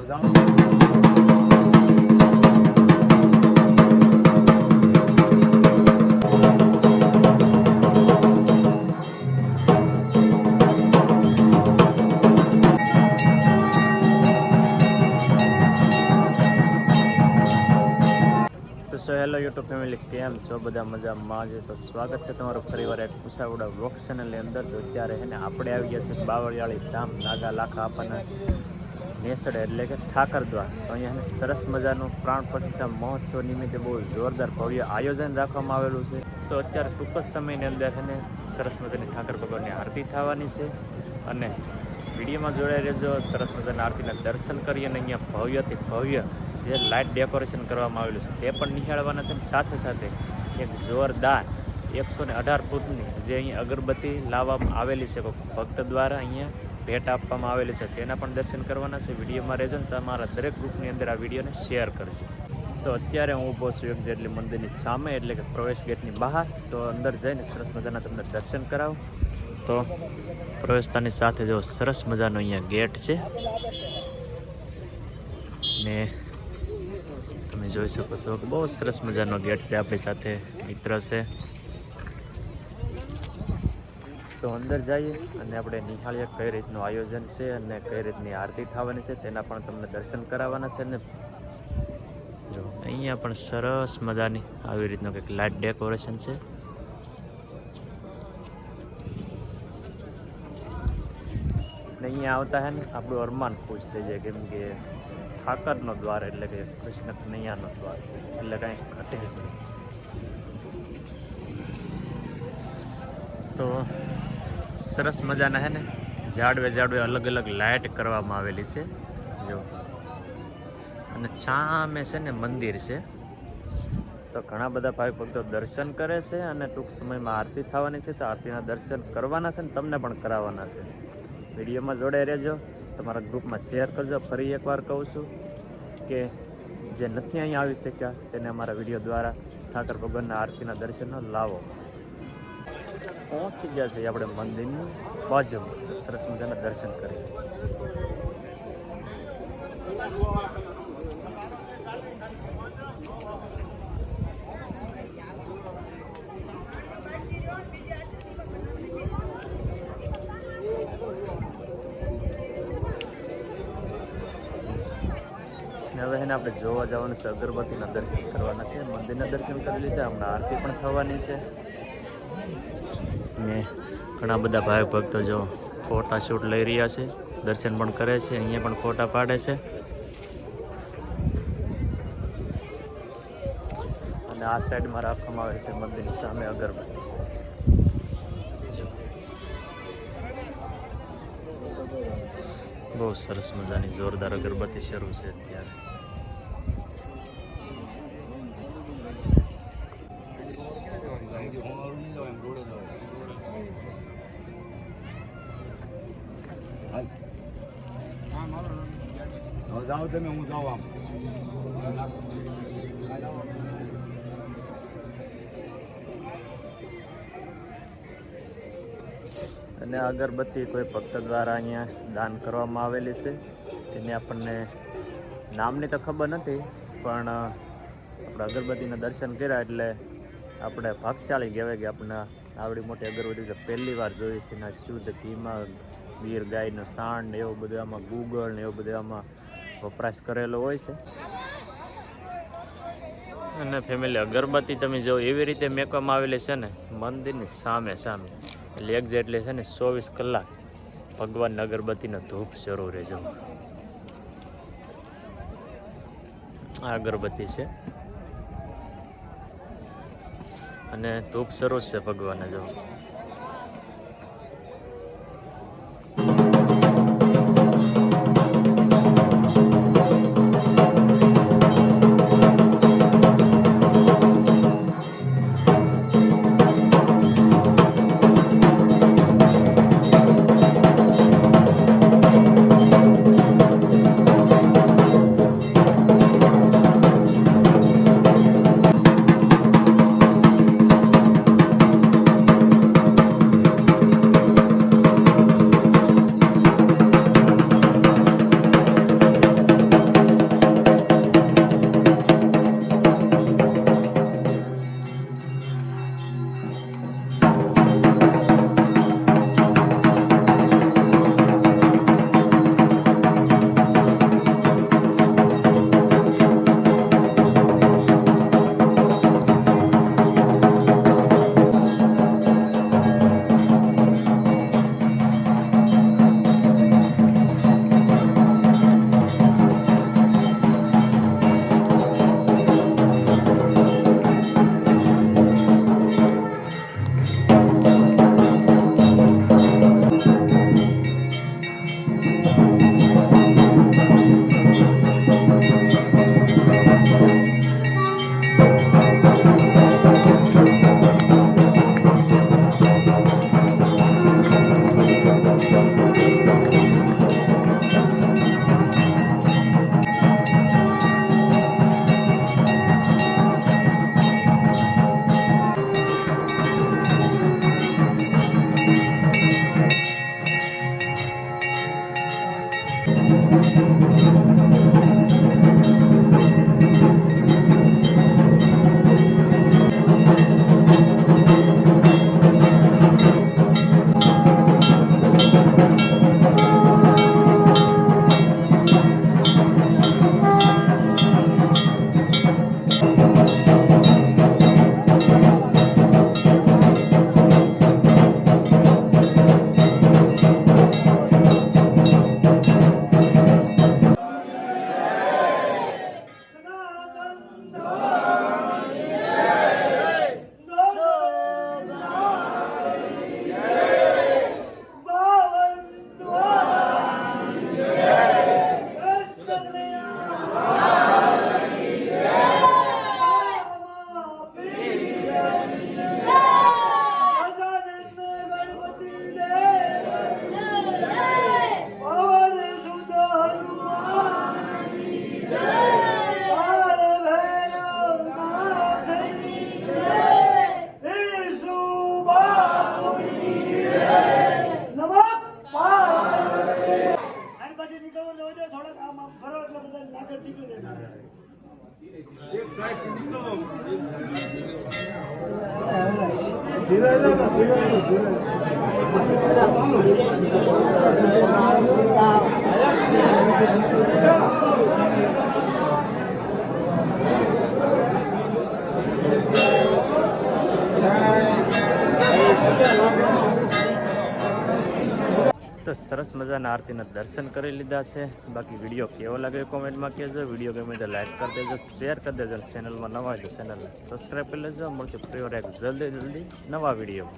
So hello YouTube family, કેમ છો બધા? મજામાં છે. તો સ્વાગત છે તમારું ફરીવાર એક ઉષાવડા વ્લોગ ચેનલની અંદર. તો અત્યારે છે ને આપણે આવી ગયા છે બાવળિયાળી ધામ નાગા લાખા આપણને નેસડે એટલે કે ઠાકર દ્વાર. તો અહીંયા સરસ મજાનું પ્રાણ પ્રતિષ્ઠા મહોત્સવ નિમિત્તે બહુ જોરદાર ભવ્ય આયોજન રાખવામાં આવેલું છે. તો અત્યારે ટૂંક જ સમયની અંદર છે ને સરસ મજાની ઠાકર ભગવાનની આરતી થવાની છે અને વિડીયોમાં જોડાઈ રહેજો. સરસ મજાના આરતીના દર્શન કરી અને અહીંયા ભવ્યથી ભવ્ય જે લાઇટ ડેકોરેશન કરવામાં આવેલું છે તે પણ નિહાળવાના છે. સાથે સાથે એક જોરદાર 118 ફૂટની જે અહીંયા અગરબત્તી લાવવામાં આવેલી છે ભક્ત દ્વારા અહીંયા ભેટ આપવામાં આવેલી છે તેના પણ દર્શન કરવાના છે. વિડીયોમાં રહેજો ને તમારા દરેક ગ્રુપની અંદર આ વિડીયોને શેર કરજો. તો અત્યારે હું ઊભો છું એક જેટલી મંદિરની સામે એટલે કે પ્રવેશ ગેટની બહાર. તો અંદર જઈને સરસ મજાના તમને દર્શન કરાવું. તો પ્રવેશતાની સાથે જો સરસ મજાનો અહીંયા ગેટ છે ને તમે જોઈ શકો છો કે બહુ સરસ મજાનો ગેટ છે. આપણી સાથે મિત્ર છે તો અંદર જઈએ અને આપણે નિહાળીએ કઈ રીતનું આયોજન છે અને કઈ રીતની આરતી થવાની છે તેના પણ તમને દર્શન કરાવવાના છે. ને જો અહીંયા પણ સરસ મજાની આવી રીતનું કંઈક લાઇટ ડેકોરેશન છે. ને અહીંયા આવતા હે ને આપણું અરમાન ખુશ થઈ જાય, કેમ કે ઠાકરનો દ્વાર એટલે કે કૃષ્ણ કનૈયાનો દ્વાર એટલે કાંઈ ઘટે જ નહીં. તો સરસ મજાના હે ને ઝાડવે અલગ અલગ લાઇટ કરવામાં આવેલી છે જો, અને સામે છે ને મંદિર છે. તો ઘણા બધા ભાઈ ભક્તો દર્શન કરે છે અને ટૂંક સમયમાં આરતી થવાની છે. તો આરતીના દર્શન કરવાના છે ને તમને પણ કરાવવાના છે. વિડીયોમાં જોડાઈ રહેજો, તમારા ગ્રુપમાં શેર કરજો. ફરી એકવાર કહું છું કે જે નથી અહીં આવી શક્યા તેને અમારા વિડીયો દ્વારા ઠાકર ભગવાનના આરતીના દર્શનનો લાવો. પહોંચી ગયા છે આપણે મંદિરની બાજુમાં. તો સરસ મજાના દર્શન કરીએ. હવે એને આપણે જોવા જવાનું છે, અગરબત્તીના દર્શન કરવાના છે. મંદિરના દર્શન કરી લીધા, હમણાં આરતી પણ થવાની છે. ને ઘણા બધા ભાઈ ભક્તો જો ફોટા શૂટ લઈ રહ્યા છે, દર્શન પણ કરે છે, અહીંયા પણ ફોટા પાડે છે. અને આ સાઈડમાં રાખવામાં આવે છે મંદિરની સામે અગરબત્તી. બહુ સરસ મજાની જોરદાર અગરબત્તી શરૂ છે અત્યારે. જાઓ તમે, હું જાઉં આમ. અને અગરબત્તી કોઈ ભક્ત દ્વારા અહીંયા દાન કરવામાં આવેલી છે. એને આપણને નામની તો ખબર નથી, પણ આપણે અગરબત્તીના દર્શન કર્યા એટલે આપણે ભાગશાળી કહેવાય કે આપણે આવડી મોટી અગરબત્તી તો પહેલી વાર જોઈ છે. એના શુદ્ધ ઘીમાં ગીર ગાયનું સાંડ ને એવું બધું આમાં ગુગળ ને એવું બધું આમાં વપરાશ કરેલો હોય છે. અને ફેમિલી અગરબત્તી તમે જો એવી રીતે મેકવામાં આવેલી છે ને મંદિરની સામે એટલે એક્ઝેક્ટલી છે ને 24 કલાક ભગવાન અગરબત્તીનો ધૂપ શરૂ રહેજો. આ અગરબત્તી છે અને ધૂપ શરૂ છે ભગવાનને જો. તો સરસ મજાના આરતીના દર્શન કરી લીધા છે. બાકી વિડીયો કેવો લાગે કોમેન્ટમાં કહેજો. વિડીયો ગમે તો લાઈક કરી દેજો, શેર કરી દેજો. ચેનલમાં નવા હોય તો ચેનલને સબસ્ક્રાઈબ કરી લેજો. મળશે ફરી વાર એક જલ્દી નવા વિડીયો.